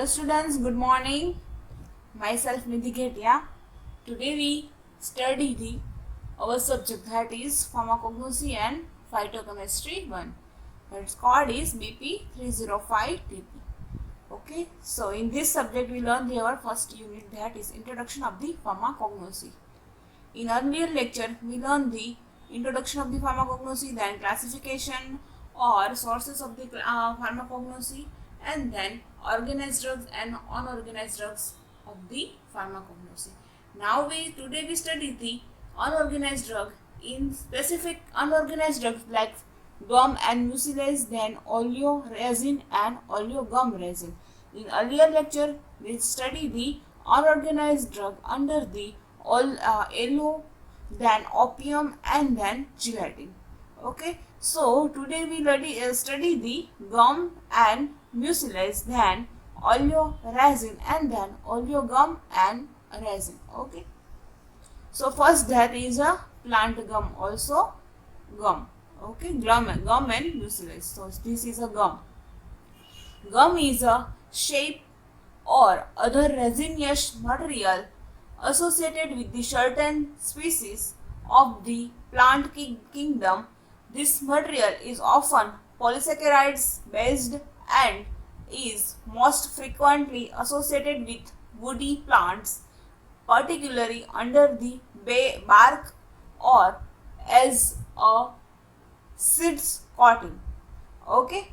Hello students, good morning. Myself Nidhi Ghetia. Today we study our subject that is pharmacognosy and phytochemistry 1. Its code is BP 305 TP. Okay, so in this subject we learn our first unit, that is introduction of the pharmacognosy. In earlier lecture we learned the introduction of the pharmacognosy, then classification or sources of the pharmacognosy, and then organized drugs and unorganized drugs of the pharmacognosy. Now today we study the unorganized drug. In specific unorganized drugs like gum and mucilage, then oleoresin and oleogum resin. In earlier lecture we study the unorganized drug under the yellow, then opium, and then gelatin. Okay, so today we study the gum and mucilage, then oleoresin, and then oleogum and resin. Okay, so first there is a plant gum, also gum. Okay, gum and mucilage. So this is a gum. Gum is a shape or other resinous material associated with the certain species of the plant kingdom. This material is often polysaccharides based and is most frequently associated with woody plants, particularly under the bark or as a seeds coating. Okay,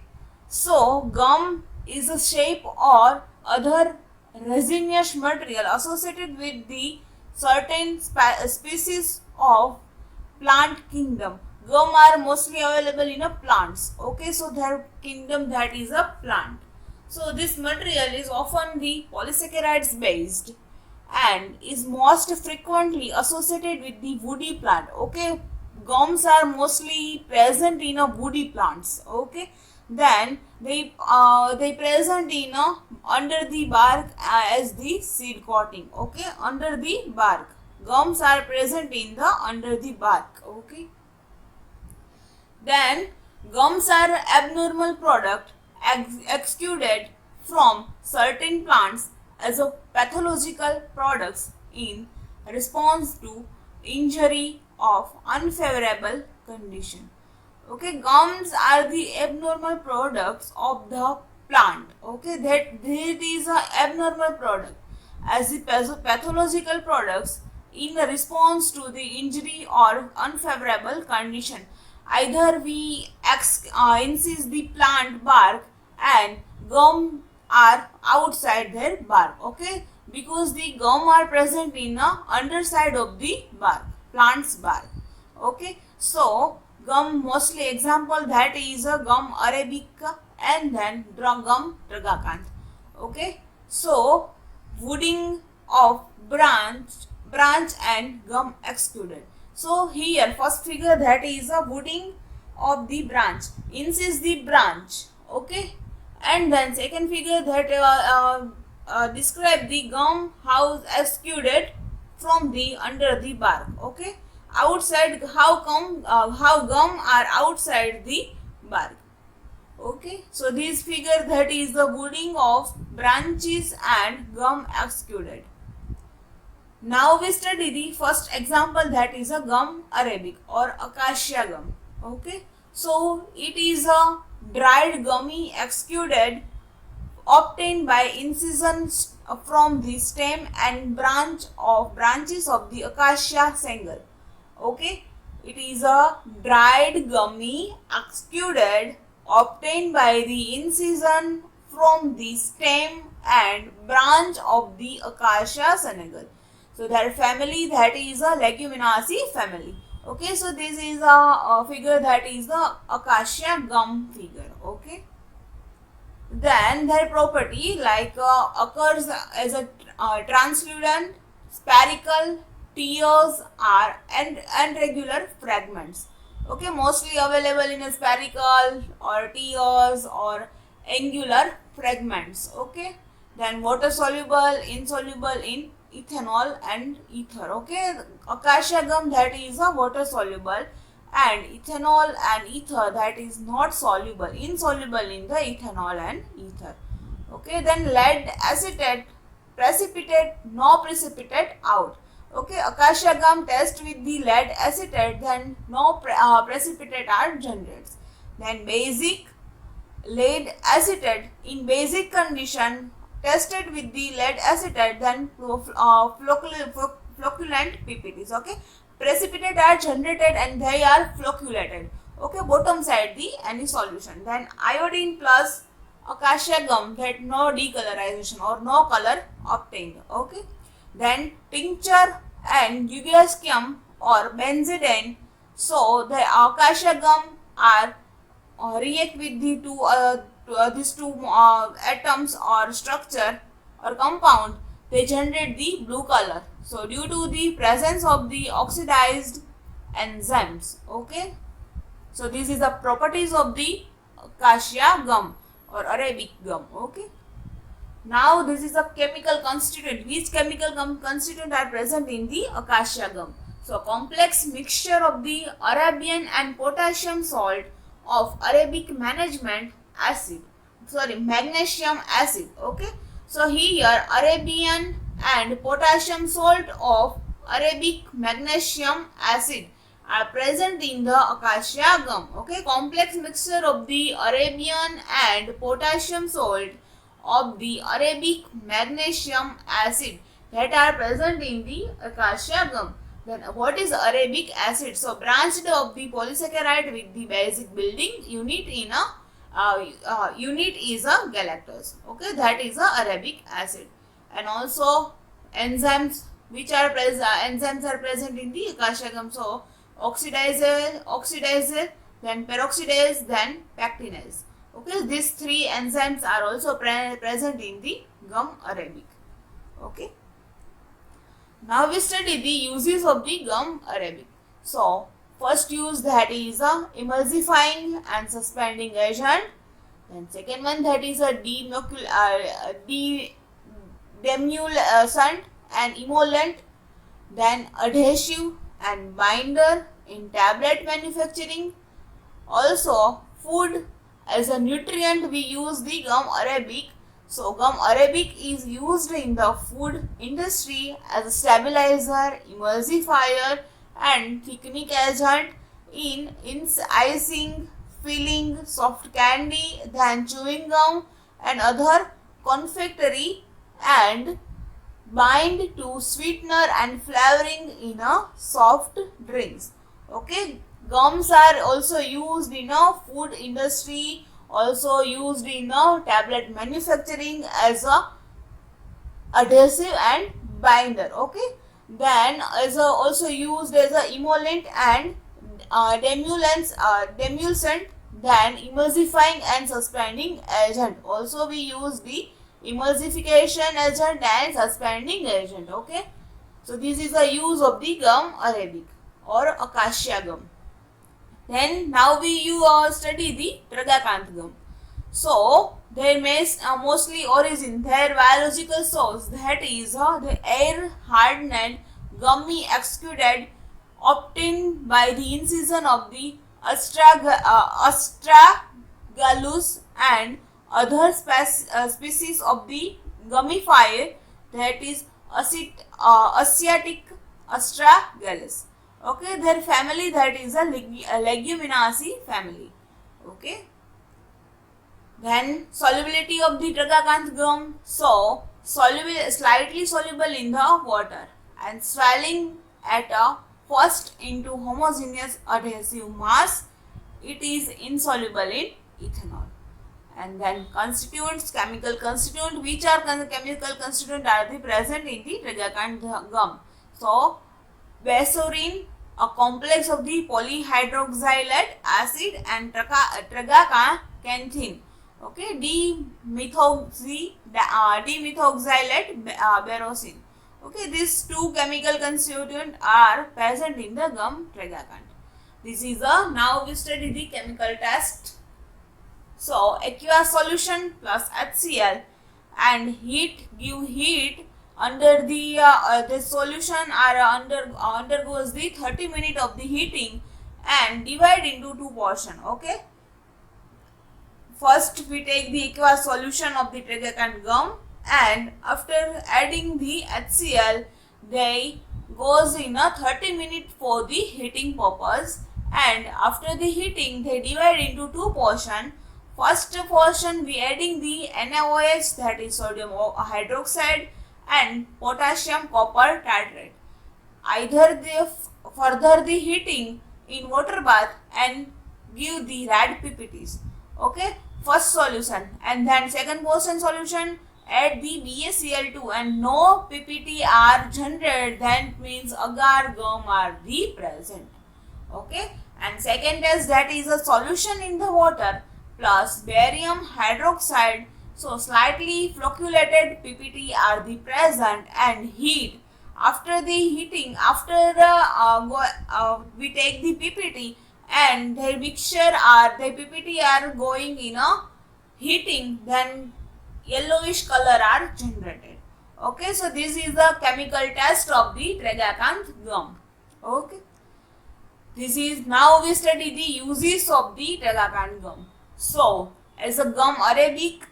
so gum is a shape or other resinous material associated with the certain species of plant kingdom. Gum are mostly available in a plants. Okay, so their kingdom, that is a plant. So this material is often the polysaccharides based and is most frequently associated with the woody plant. Okay, gums are mostly present in a woody plants. Okay, then they present in under the bark as the seed coating. Okay, under the bark gums are present in the under the bark. Okay, then gums are abnormal product exuded from certain plants as a pathological products in response to injury of unfavorable condition. Okay, gums are the abnormal products of the plant. Okay, that is a abnormal product as the pathological products in response to the injury or unfavorable condition. Either we incise the plant bark and gum are outside their bark. Okay, because the gum are present in the underside of the bark, plant's bark. Okay, so gum mostly example that is a gum arabica and then gum tragacanth. Okay, so wooding of branch and gum excluded. So here first figure, that is a wooding of the branch, incise the branch. Okay, and then second figure that describe the gum house excluded from the under the bark. Okay, outside how gum are outside the bark. Okay, so this figure that is the wooding of branches and gum excluded. Now we study the first example, that is a gum arabic or acacia gum. Okay, so it is a dried gummy exuded obtained by incision from the stem and branches of the acacia single. Okay, it is a dried gummy exuded obtained by the incision from the stem and branch of the acacia senegal. So their family, that is a Leguminosae family. Okay, so this is a figure that is the acacia gum figure. Okay, then their property occurs as a translucent, spherical, tears are and regular fragments. Okay, mostly available in a spherical or tears or angular fragments. Okay, then water soluble, insoluble in ethanol and ether. Okay, acacia gum, that is a water soluble, and ethanol and ether, that is not soluble, insoluble in the ethanol and ether. Okay, then lead acetate precipitate, no precipitate out. Okay, acacia gum test with the lead acetate, then no precipitate are generates. Then basic lead acetate in basic condition tested with the lead acetate, then flocculent PPTs. Okay, precipitate are generated and they are flocculated. Okay, bottom side the any solution. Then iodine plus acacia gum, that no decolorization or no color obtained. Okay, then tincture and eugascium or benzidine. So the acacia gum are react with the these two atoms or structure or compound, they generate the blue color. So due to the presence of the oxidized enzymes. Okay, so this is the properties of the acacia gum or Arabic gum. Okay, now this is a chemical constituent. Which chemical constituent are present in the acacia gum? So complex mixture of the Arabian and potassium salt of Arabic magnesium acid. Okay, so here Arabian and potassium salt of Arabic magnesium acid are present in the acacia gum. Okay, complex mixture of the Arabian and potassium salt of the Arabic magnesium acid that are present in the acacia gum. Then what is Arabic acid? So branched of the polysaccharide with the basic building unit in a unit is a galactose. Okay, that is a Arabic acid. And also enzymes which are enzymes are present in the acacia gum. So oxidizer, then peroxidase, then pectinase. Okay, these three enzymes are also present in the gum Arabic. Okay. Now we study the uses of the gum Arabic. So first use, that is a emulsifying and suspending agent. Then second one, that is a demulcent and emollient. Then adhesive and binder in tablet manufacturing. Also food, as a nutrient we use the gum Arabic. So gum Arabic is used in the food industry as a stabilizer, emulsifier and thickening agent in icing, filling, soft candy, then chewing gum and other confectionery, and bind to sweetener and flavoring in a soft drinks. Okay, gums are also used in a food industry, also used in a tablet manufacturing as a adhesive and binder. Okay, then as a also used as a emollient and demulcent, then emulsifying and suspending agent. Also we use the emulsification agent and suspending agent. Okay, so this is the use of the gum Arabic or acacia gum. Then now we study the tragacanth gum. So their mostly origin, their biological source, that is the air hardened gummy exudate obtained by the incision of the astragalus and other species of the gummifier, that is Asiatic astragalus. Okay, their family, that is a Leguminosae family. Okay. Then solubility of the tragacanth gum. So slightly soluble in the water and swelling at a first into homogeneous adhesive mass. It is insoluble in ethanol. And then constituents, chemical constituent, which are chemical constituent are the present in the tragacanth gum. So besorine, a complex of the polyhydroxylate acid, and tragacanthine. Okay, dimethoxylate berosine. Okay, these two chemical constituents are present in the gum tragacanth. This is now we study the chemical test. So aqueous solution plus HCl and heat give heat under the solution are undergoes the 30 minutes of the heating and divide into two portion. Okay, first we take the aqueous solution of the tragacanth gum, and after adding the HCl, they goes in a 30-minute for the heating purpose, and after the heating they divide into two portion. First portion we adding the NaOH, that is sodium hydroxide, and potassium copper tartrate. Either they further the heating in water bath and give the red PPTs. Okay, first solution, and then second portion solution add the BaCl2 and no PPT are generated, that means agar gum are the present. Okay, and second test, that is a solution in the water plus barium hydroxide, so slightly flocculated PPT are the present, and heat. After the heating, after we take the PPT and their mixture are, the PPT are going in a heating, then yellowish color are generated. Okay, so this is the chemical test of the tragacanth gum. Okay, this is, now we study the uses of the tragacanth gum. So, as a gum arabic,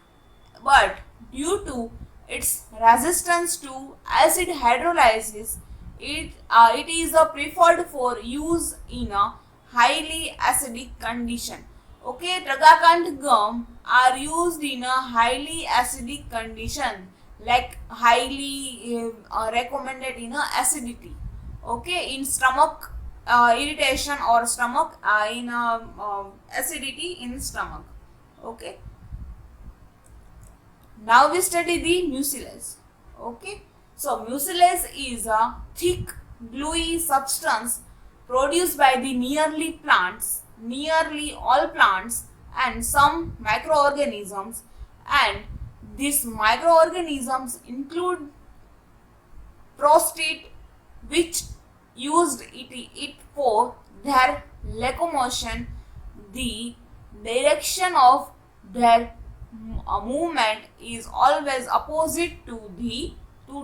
but due to its resistance to acid hydrolysis, it is preferred for use in a highly acidic condition. Okay, tragacanth gum are used in a highly acidic condition, like highly recommended in acidity. Okay, in stomach irritation or stomach in acidity in stomach. Okay, now we study the mucilage. Okay, so mucilage is a thick gluey substance produced by the nearly all plants and some microorganisms, and these microorganisms include prostate, which used it for their locomotion. The direction of their movement is always opposite to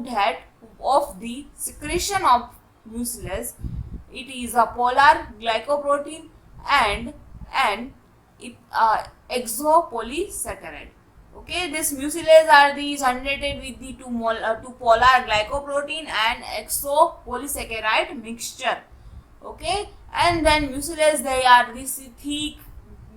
that of the secretion of mucilage. It is a polar glycoprotein and it exopolysaccharide. Okay, this mucilage are the generated with the two polar glycoprotein and exopolysaccharide mixture. Okay, and then mucilage, they are this thick,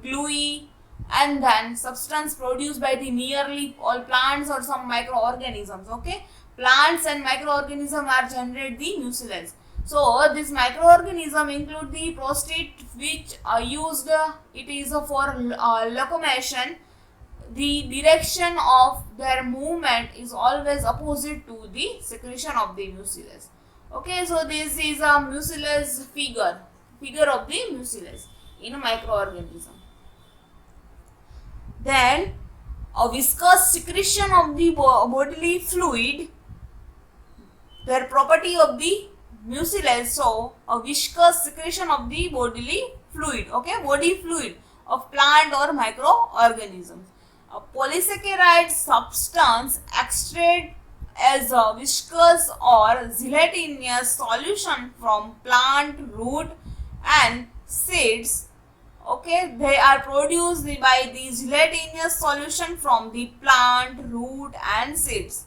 gluey, and then substance produced by the nearly all plants or some microorganisms. Okay, plants and microorganisms are generate the mucilage. So this microorganism include the prostate, which used it is for locomotion. The direction of their movement is always opposite to the secretion of the mucilage. Okay, so this is a mucilage figure of the mucilage in a microorganism. Then a viscous secretion of the bodily fluid, their property of the mucilage. So a viscous secretion of the bodily fluid, okay, body fluid of plant or microorganisms. A polysaccharide substance extracted as a viscous or gelatinous solution from plant root and seeds. Okay, they are produced by the gelatinous solution from the plant root and seeds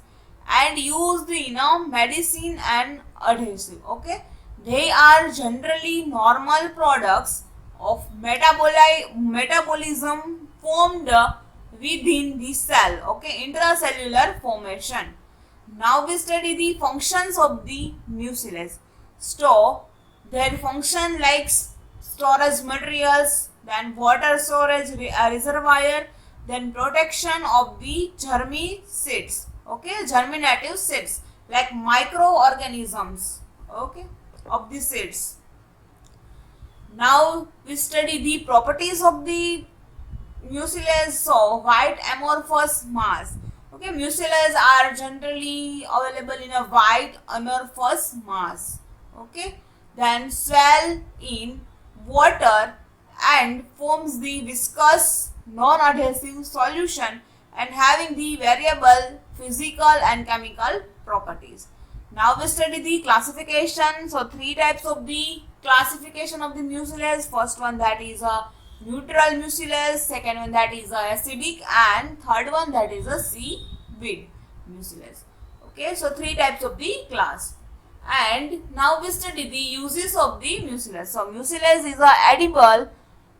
and used in medicine and adhesive. Okay, they are generally normal products of metabolism formed within the cell. Okay, intracellular formation. Now we study the functions of the mucilage. So their function like storage materials, then water storage reservoir, then protection of the seeds. Okay, germinative seeds like microorganisms. Okay, of the seeds. Now we study the properties of the mucilage. So white amorphous mass. Okay, mucilage are generally available in a white amorphous mass. Okay, then swell in water and forms the viscous non-adhesive solution and having the variable physical and chemical properties. Now we study the classification. So three types of the classification of the mucilage. First one, that is a neutral mucilage, second one that is acidic, and third one that is a seaweed mucilage. Okay, so three types of the class. And now we study the uses of the mucilage. So mucilage is a edible.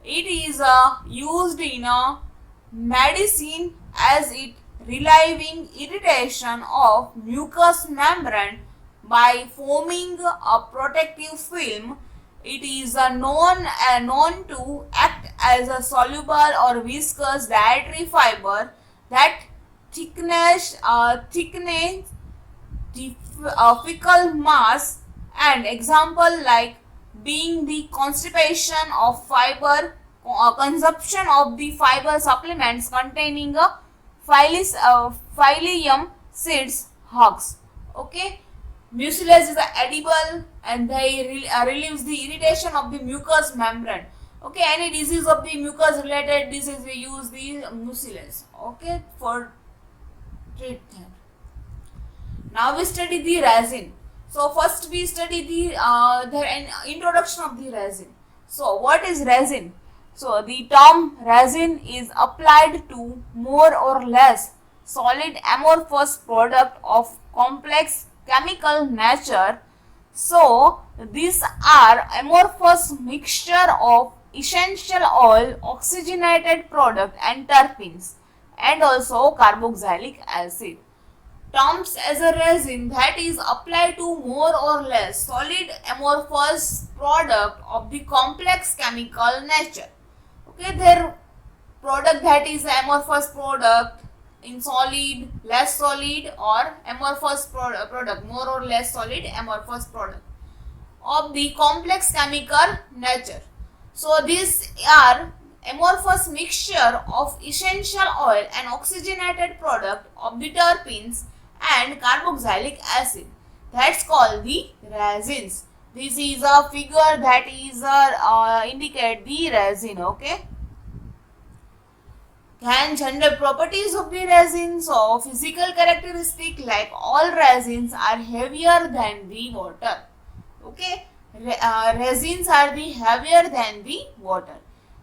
It is used in a medicine as it relieving irritation of mucous membrane by forming a protective film. It is known to act as a soluble or viscous dietary fiber that thickness the fecal mass, and example like being the constipation of fiber, consumption of the fiber supplements containing a psyllium seeds husk. Okay, mucilage is edible and they relieves the irritation of the mucous membrane. Okay, any disease of the mucus related disease we use the mucilage. Okay, for treatment. Now we study the resin. So first we study the introduction of the resin. So what is resin? So the term resin is applied to more or less solid amorphous product of complex chemical nature. So these are amorphous mixture of essential oil, oxygenated product and terpenes, and also carboxylic acid. Terms as a resin that is applied to more or less solid amorphous product of the complex chemical nature. Okay, their product that is amorphous product in solid, less solid, or amorphous product more or less solid amorphous product of the complex chemical nature. So these are amorphous mixture of essential oil and oxygenated product of the terpenes and carboxylic acid. That's called the resins. This is a figure that is indicate the resin. Okay. Then general properties of the resin. So physical characteristic, like all resins are heavier than the water. Okay. Resins are the heavier than the water.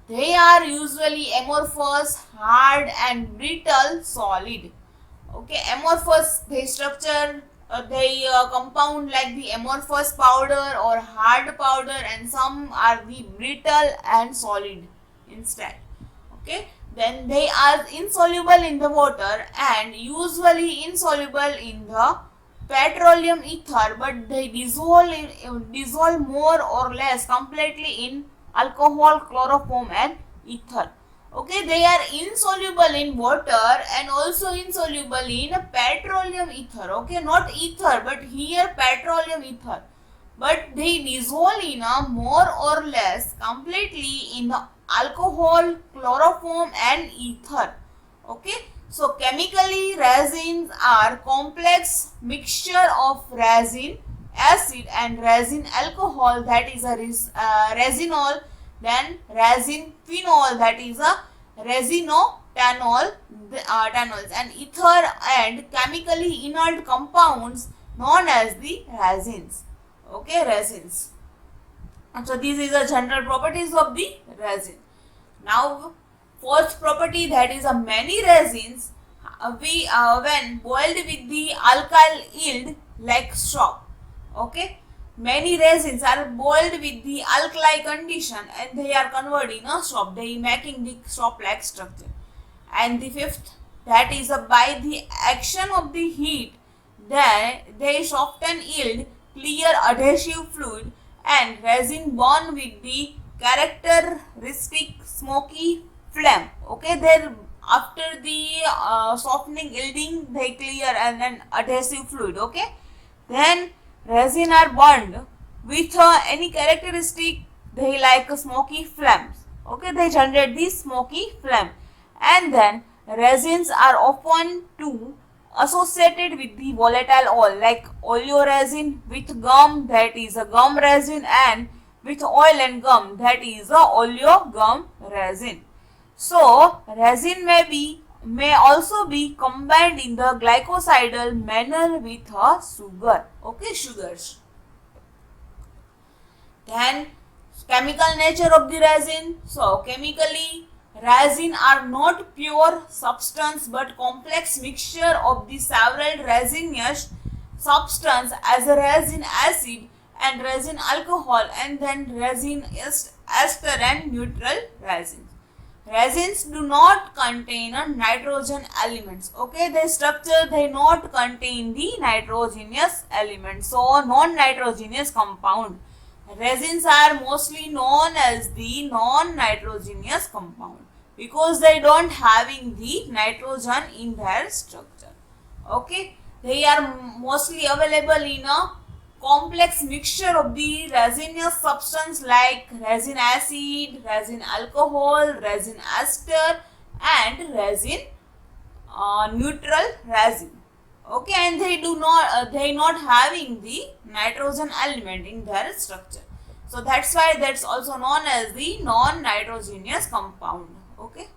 They are usually amorphous, hard and brittle solid. Okay, amorphous, they structure, they compound like the amorphous powder or hard powder, and some are the brittle and solid instead. Okay, then they are insoluble in the water and usually insoluble in the petroleum ether, but they dissolve more or less completely in alcohol, chloroform and ether. Okay, they are insoluble in water and also insoluble in petroleum ether. Okay, not ether, but here petroleum ether. But they dissolve in a more or less completely in the alcohol, chloroform and ether. Okay, so chemically resins are complex mixture of resin acid and resin alcohol, that is a resinol, then resin phenol, that is a resinotanol, tanols, and ether and chemically inert compounds known as the resins. Okay, resins. And so this is the general properties of the resin. Now fourth property, that is a many resins when boiled with the alkyl yield like strop. Okay, many resins are boiled with the alkali condition and they are converted in a strop, they making the strop like structure. And the fifth, that is by the action of the heat, they soften yield clear adhesive fluid and resin burn with the characteristic smoky flame. Okay, then after the softening yielding they clear and then adhesive fluid. Okay, then resin are burned with any characteristic, they like smoky flames. Okay, they generate this smoky flame. And then resins are often too associated with the volatile oil, like oleoresin with gum, that is a gum resin, and with oil and gum, that is a oleo gum resin. So resin may also be combined in the glycosidal manner with a sugar. Okay, sugars. Then Chemical nature of the resin. So chemically, resin are not pure substance but complex mixture of the several resinous substance as a resin acid and resin alcohol and then resin ester and neutral resins. Resins do not contain nitrogen elements. Okay, their structure they not contain the nitrogenous elements. So non-nitrogenous compound. Resins are mostly known as the non-nitrogenous compound because they don't having the nitrogen in their structure. Okay, they are mostly available in a complex mixture of the resinous substance like resin acid, resin alcohol, resin ester and resin neutral resin. Okay, and they do not they not having the nitrogen element in their structure. So that's why that's also known as the non-nitrogenous compound. Okay.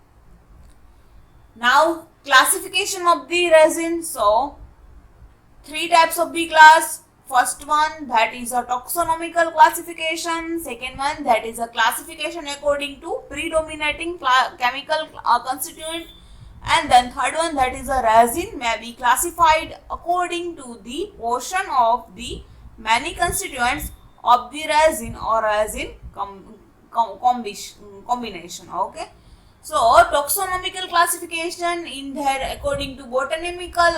Now classification of the resin. So three types of the class. First one that is a taxonomical classification. Second one that is a classification according to predominating chemical constituent. And then third one that is a resin may be classified according to the portion of the many constituents of the resin or resin combination. Okay. So taxonomical classification in there according to botanical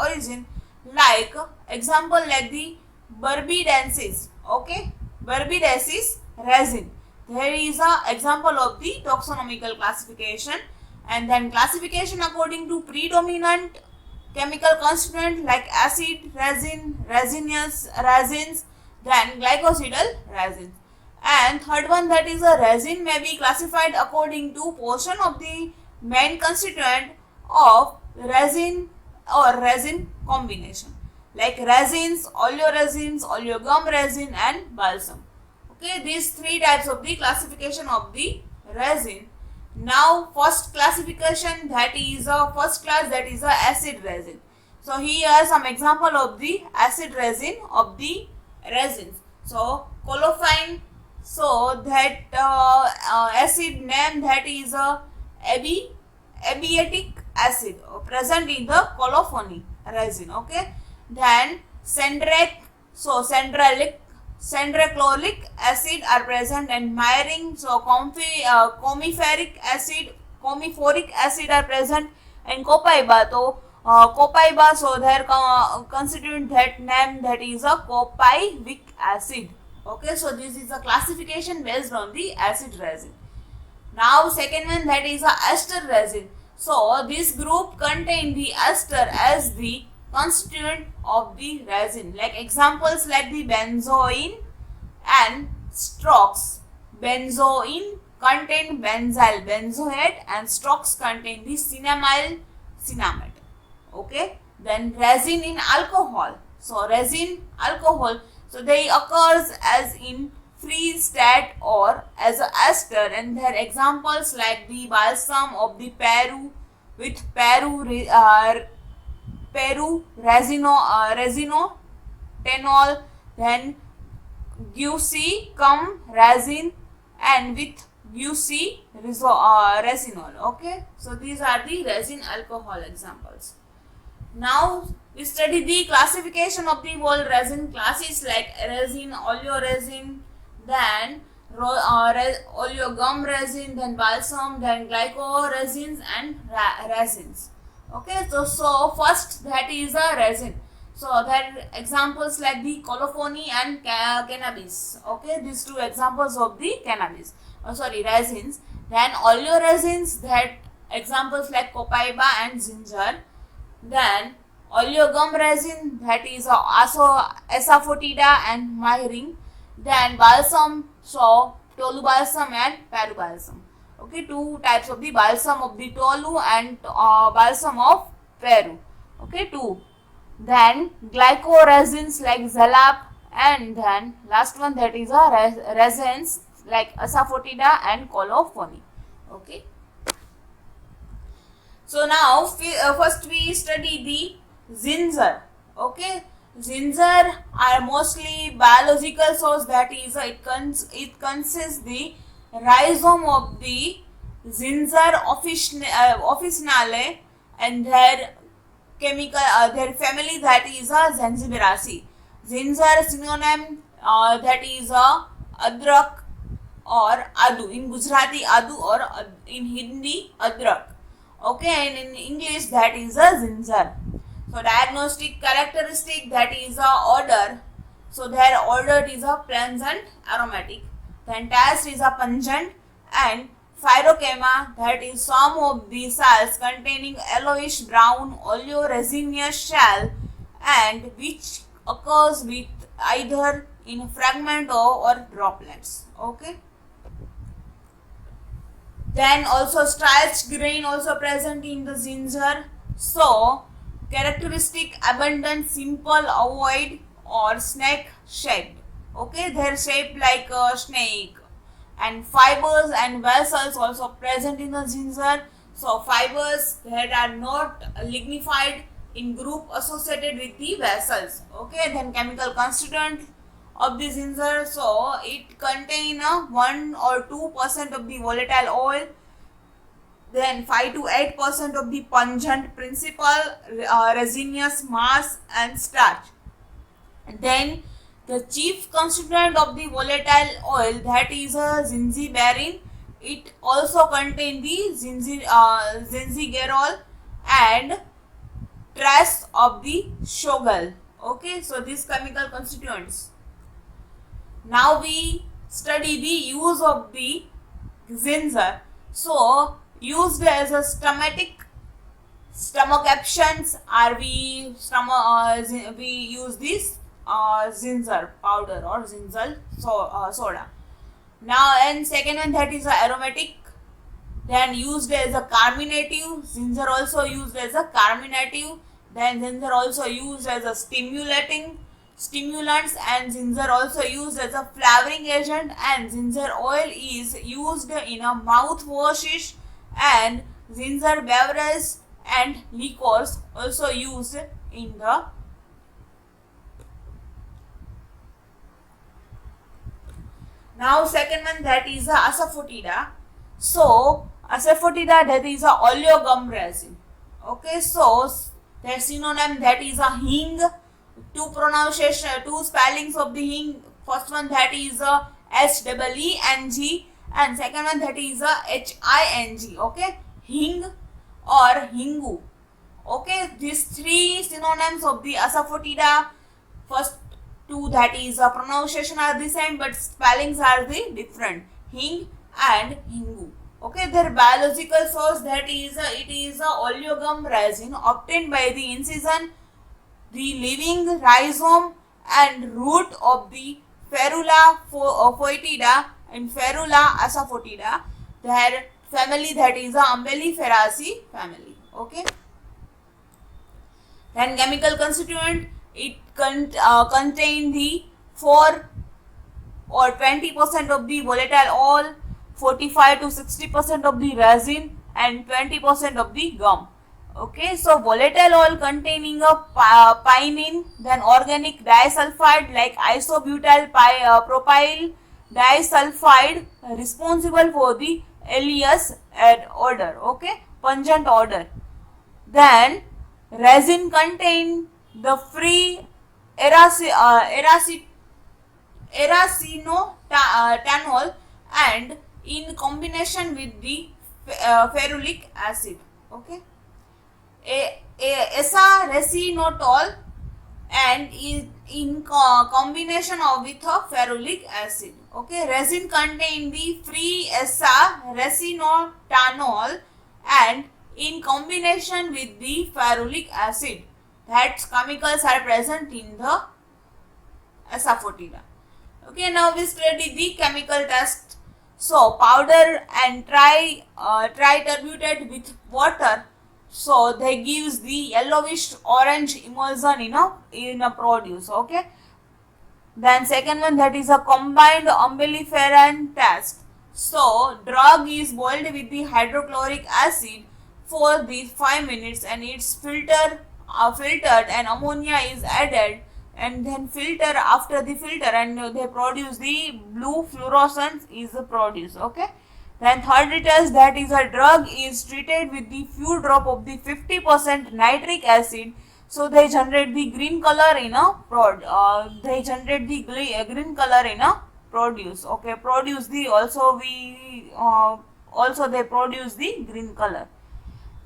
origin, like example like the Barbadensis. Okay, Barbadensis resin. There is a example of the taxonomical classification, and then classification according to predominant chemical constituent like acid resin, resinous resins, then glycosidal resins. And third one that is a resin may be classified according to portion of the main constituent of resin or resin combination like resins, oleoresins, oleogum resin and balsam. Okay, these three types of the classification of the resin. Now first classification that is a first class that is a acid resin. So here some example of the acid resin of the resins. So colophine. So that acid name that is a abietic acid present in the colophony resin. Okay. Then cendric. So cendrochloric acid are present and miring. So commiphoric acid are present and copaiba. So copaiba. So their constituent that name that is a copaibic acid. Okay, so this is a classification based on the acid resin. Now second one that is a ester resin. So this group contain the ester as the constituent of the resin. Like examples like the benzoin and strox. Benzoin contain benzyl benzoate and strox contain the cinnamide. Okay, then resin in alcohol. So resin alcohol. So they occurs as in free state or as a ester, and their examples like the balsam of the Peru with Peru resino tenol, then Gucci cum resin and with Gucci resinol. Okay, so these are the resin alcohol examples. Now we study the classification of the whole resin classes like resin, oleoresin, then oleogum resin, then balsam, then glycoresins and resins. Okay, so first that is a resin. So that examples like the colophony and cannabis. Okay, these two examples of the resins. Then oleoresins, that examples like copaiba and ginger. Then oleogum resin, that is asafoetida and miring. Then balsam, so tolu balsam and peru balsam. Okay, two types of the balsam of the tolu and balsam of peru. Okay, two. Then glycoresins like zalap, and then last one that is a resins like asafoetida and colophony. Okay. So now first we study the ginger. Okay, Ginger are mostly biological source, that is, it consists the rhizome of the Ginger officinale and their family, that is a Zanziberaceae. Ginger synonym, that is a adrak or adu. In Gujarati adu, or in Hindi adrak. Okay, and in English that is a ginger. So diagnostic characteristic, that is a odor. So their odor is a pungent aromatic. Then taste is a pungent, and phyrochema, that is some of the cells containing yellowish brown oleoresinous shell, and which occurs with either in fragment or droplets. Okay. Then also starch grain also present in the ginger. So characteristic abundant, simple, ovoid or snake shaped. Okay, they're shaped like a snake. And fibers and vessels also present in the ginger. So fibers that are not lignified in group associated with the vessels. Okay, then chemical constituent of the ginger. So it contain 1 or 2% of the volatile oil, then 5 to 8% of the pungent principal, resinous mass and starch. And then the chief constituent of the volatile oil, that is a zingiberine. It also contain the zingigerol and trace of the shogal. Okay, so these chemical constituents. Now we study the use of the ginger. So used as a stomach actions, are we use this ginger powder or ginger soda. Now, and second one, that is aromatic, then used as a carminative. Ginger also used as a carminative. Then ginger also used as a stimulants, and ginger also used as a flavoring agent, and ginger oil is used in a mouthwashes, and ginger beverage and liquors also used in the. Now second one, that is asafoetida. So asafoetida, that is a oleogum resin. Okay, so their synonym, that is a hing. Two spellings of the hing. First one, that is a HEENG, and second one, that is a HING. Okay, hing or hingu. Okay, these three synonyms of the asafoetida. First two, that is pronunciation are the same, but spellings are the different. Hing and hingu. Okay, their biological source, that is it is a oleogum resin obtained by the incision the living rhizome and root of the Ferula foetida and Ferula asafoetida. Their family, that is the Umbelliferaceae family. Okay. Then chemical constituent, it contain the 4 or 20% of the volatile oil, 45 to 60% of the resin, and 20% of the gum. Okay, so volatile oil containing a pinene, then organic disulfide like isobutyl propyl disulfide, responsible for the alias odor. Okay, pungent odor. Then resin contain the free erasinothanol, and in combination with the ferulic acid. Okay, esa-resinotol, and is in combination with ferulic acid. Okay, resin contain the free esa-resinothanol, and in combination with the ferulic acid, that chemicals are present in the asafoetida. Okay, now we study the chemical test. So powder and triturbate with water, so they gives the yellowish orange emulsion in a produce. Okay, then second one, that is a combined umbelliferant test. So drug is boiled with the hydrochloric acid for these 5 minutes, and it's filtered and ammonia is added. and then filter, after the filter, and they produce the blue fluorescence is produced. Okay. Then third it is that is a drug is treated with the few drop of the 50% nitric acid, so they generate the green color in a they generate the green color in a produce. Okay, produce the also we also they produce the green color.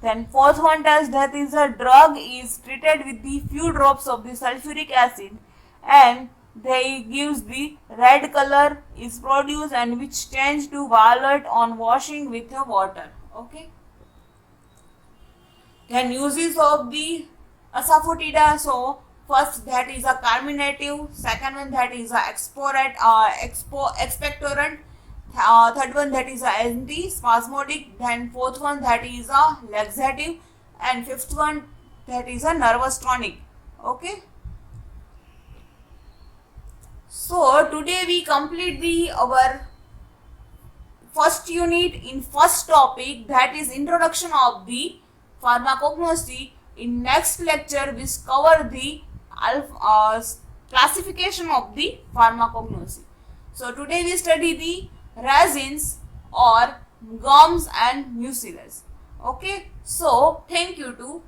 Then fourth one tells that is a drug is treated with the few drops of the sulfuric acid, and they gives the red color is produced and which change to violet on washing with the water. Okay. Then uses of the asafoetida. So first that is a carminative, second one that is a expectorant, third one that is a antispasmodic, then fourth one that is a laxative, and fifth one that is a nervous tonic. Okay. So today we complete the our first unit in first topic, that is introduction of the pharmacognosy. In next lecture we cover the classification of the pharmacognosy. So today we study the resins or gums and mucilage. Okay. So thank you to